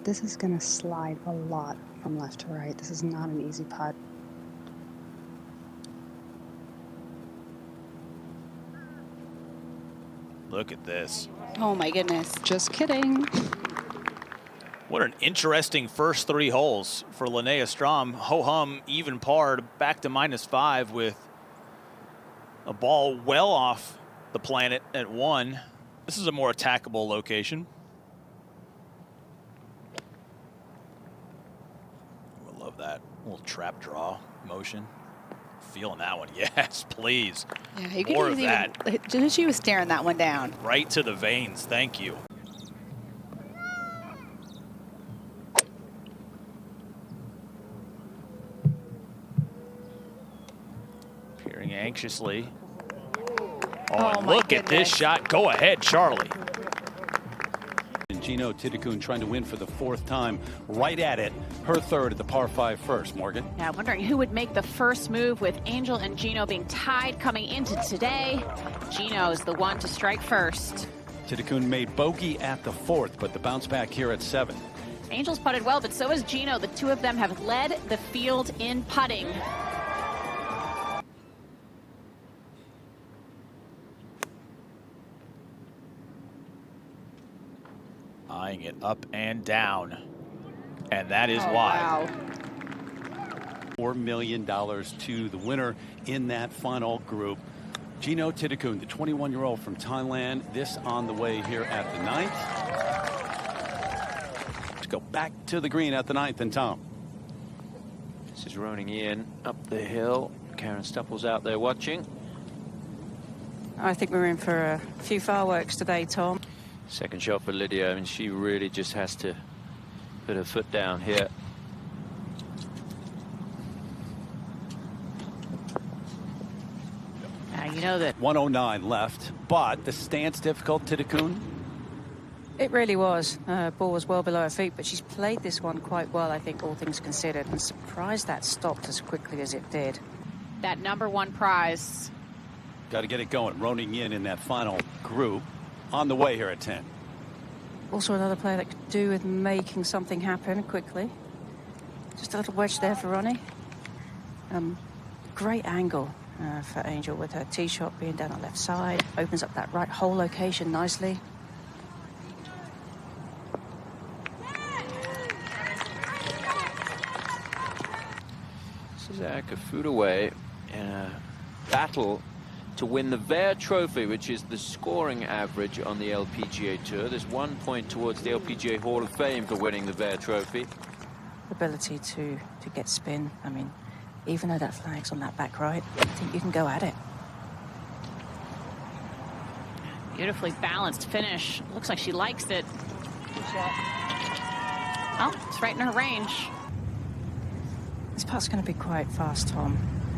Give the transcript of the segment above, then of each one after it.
but this is going to slide a lot from left to right. This is not an easy putt. Look at this. Oh my goodness. Just kidding. What an interesting first 3 holes for Linnea Strom. Ho-hum even parred back to -5 with a ball well off the planet at 1. This is a more attackable location. I love that little trap draw motion. Feeling that one. Yes, please. Yeah, you More could of even, that. she was staring that one down. Right to the veins. Thank you. Peering anxiously. Oh, and look at this shot. Go ahead, Charlie. And Gino Tidekun trying to win for the 4th time, right at it. Her 3rd at the par 5 first, Morgan. Yeah, wondering who would make the first move with Angel and Gino being tied coming into today. Gino's the one to strike first. Tidekun made bogey at the 4th, but the bounce back here at 7. Angel's putted well, but so has Gino. The two of them have led the field in putting. Eyeing it up and down. And that is why. Wow. $4 million to the winner in that final group. Gino Tidekun, the 21-year-old from Thailand. This on the way here at the 9th. Let's go back to the green at the 9th, and Tom. This is Roning in up the hill. Karen Stupple's out there watching. I think we're in for a few fireworks today, Tom. Second shot for Lydia, and she really just has to put her foot down here. Now you know that 109 left, but the stance difficult, Tidekun. It really was. Ball was well below her feet, but she's played this one quite well, I think, all things considered, and surprised that stopped as quickly as it did. that #1 prize. Got to get it going. Roning in that final group on the way here at 10. Also another player that could do with making something happen quickly. Just a little wedge there for Ronnie. Great angle for Angel with her tee shot being down the left side. Opens up that right hole location nicely. Suzac a foot away in a battle to win the Vare Trophy, which is the scoring average on the LPGA Tour. There's 1 point towards the LPGA Hall of Fame for winning the Vare Trophy. Ability to get spin. I mean, even though that flag's on that back right, I think you can go at it. Beautifully balanced finish. Looks like she likes it. Oh, it's right in her range. This putt's going to be quite fast, Tom.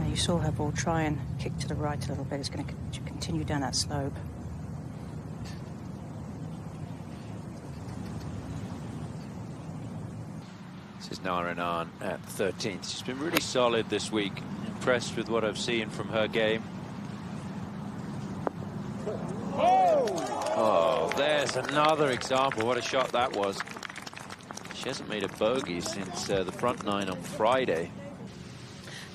You saw her ball try and kick to the right a little bit. It's going to continue down that slope. This is Narayanan at 13th. She's been really solid this week. Impressed with what I've seen from her game. Oh, there's another example. What a shot that was. She hasn't made a bogey since the front 9 on Friday.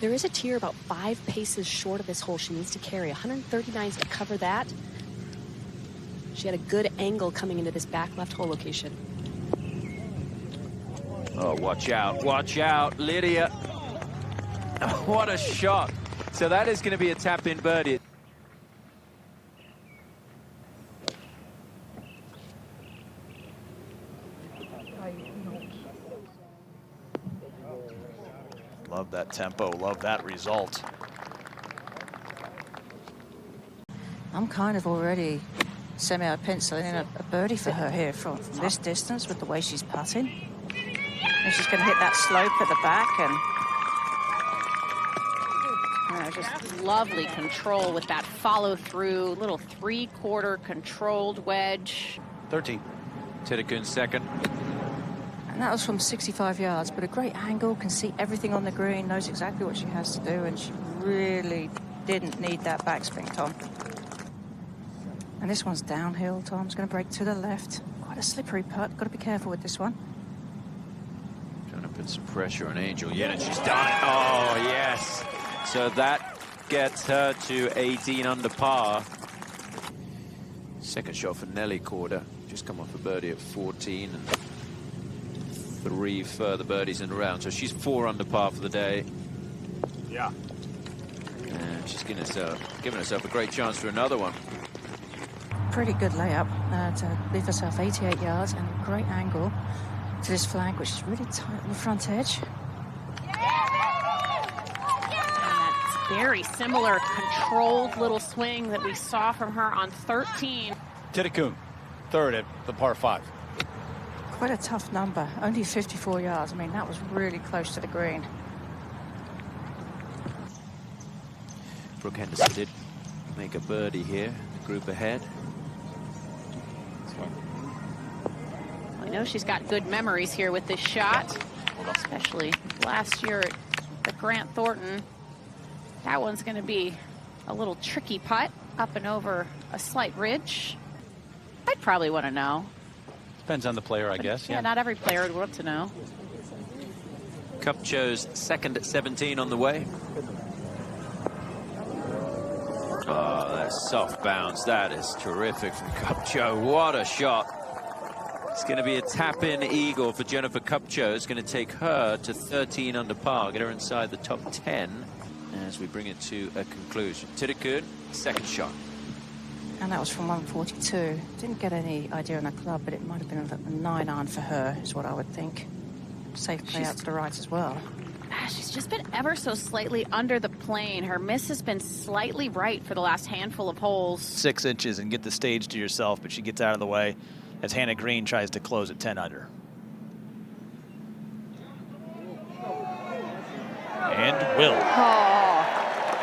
There is a tier about 5 paces short of this hole. She needs to carry 139 to cover that. She had a good angle coming into this back left hole location. Oh, watch out, Lydia. What a shot. So that is going to be a tap-in birdie. Love that tempo, love that result. I'm kind of already semi-penciling in a birdie for her here from this distance with the way she's putting. And she's going to hit that slope at the back and Just lovely control with that follow through, little 3/4 controlled wedge. 13. Tidekun second. And that was from 65 yards, but a great angle, can see everything on the green, knows exactly what she has to do, and she really didn't need that backspin, Tom. And this one's downhill. Tom's going to break to the left. Quite a slippery putt. Got to be careful with this one. Put some pressure on Angel Yin, and she's done it. Oh, yes. So that gets her to 18 under par. Second shot for Nelly Corder. Just come off a birdie at 14 and 3 further birdies in a round. So she's 4 under par for the day. Yeah. And she's giving herself a great chance for another one. Pretty good layup to leave herself 88 yards and a great angle to this flag, which is really tight on the front edge. And that's very similar controlled little swing that we saw from her on 13. Titicoon, third at the par 5. Quite a tough number, only 54 yards. I mean, that was really close to the green. Brooke Henderson did make a birdie here, the group ahead. I know she's got good memories here with this shot, especially last year at the Grant Thornton. That one's going to be a little tricky putt up and over a slight ridge. I'd probably want to know. Depends on the player, I guess. Yeah, not every player would want to know. Cupcho's second at 17 on the way. Oh, that soft bounce. That is terrific from Cupcho. What a shot. It's going to be a tap-in eagle for Jennifer Cupcho. It's going to take her to 13 under par, get her inside the top 10 as we bring it to a conclusion. Titicoon, second shot. And that was from 142. Didn't get any idea on the club, but it might have been a 9-iron for her, is what I would think. Safe play out to the right as well. She's just been ever so slightly under the plane. Her miss has been slightly right for the last handful of holes. 6 inches and get the stage to yourself, but she gets out of the way as Hannah Green tries to close at 10 under. And will. Oh,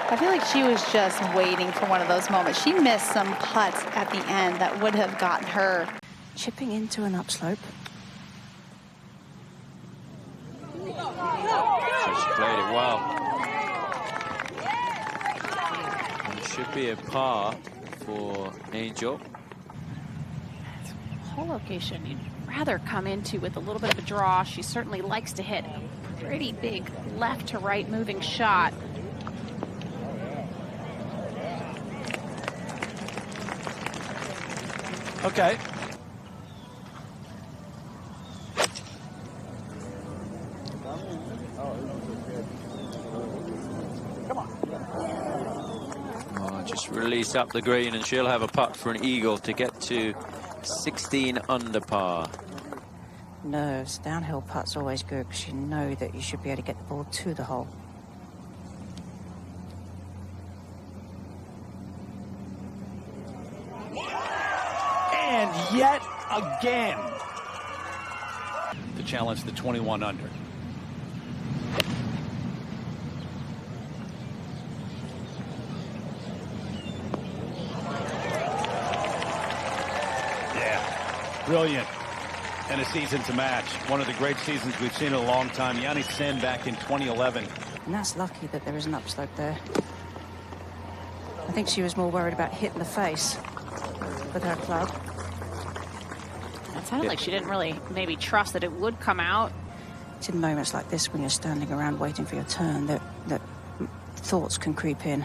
I feel like she was just waiting for one of those moments. She missed some putts at the end that would have gotten her. Chipping into an upslope. So she played it well. And it should be a par for Angel. Hole location you'd rather come into with a little bit of a draw. She certainly likes to hit a pretty big left to right moving shot. Okay. Oh, just release up the green and she'll have a putt for an eagle to get to 16 under par. Nerves. Downhill putt's always good because you know that you should be able to get the ball to the hole. And yet again, to challenge the 21 under. Yeah, brilliant. And a season to match. One of the great seasons we've seen in a long time. Yanni Sen back in 2011. And that's lucky that there is an upslope there. I think she was more worried about hitting the face with her club. It sounded like she didn't really maybe trust that it would come out. It's in moments like this when you're standing around waiting for your turn that thoughts can creep in.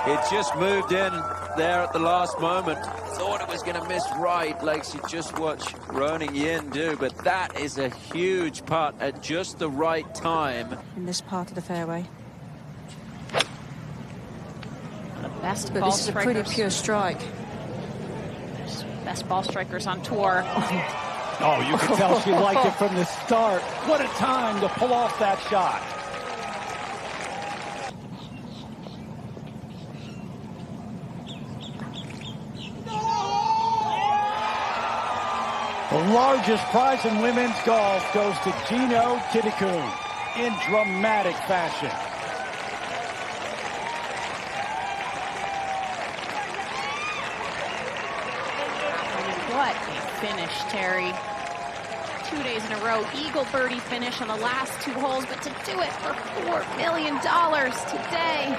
It just moved in there at the last moment. Thought it was going to miss right, like she just watched Ronan Yin do, but that is a huge putt at just the right time. In this part of the fairway. The best But ball this is a pretty strikers. pure strike. Best ball strikers on tour. Oh, you can tell she liked it from the start. What a time to pull off that shot. The largest prize in women's golf goes to Gino Titicoon in dramatic fashion. What a finish, Terry. 2 days in a row, eagle birdie finish on the last 2 holes, but to do it for $4 million today.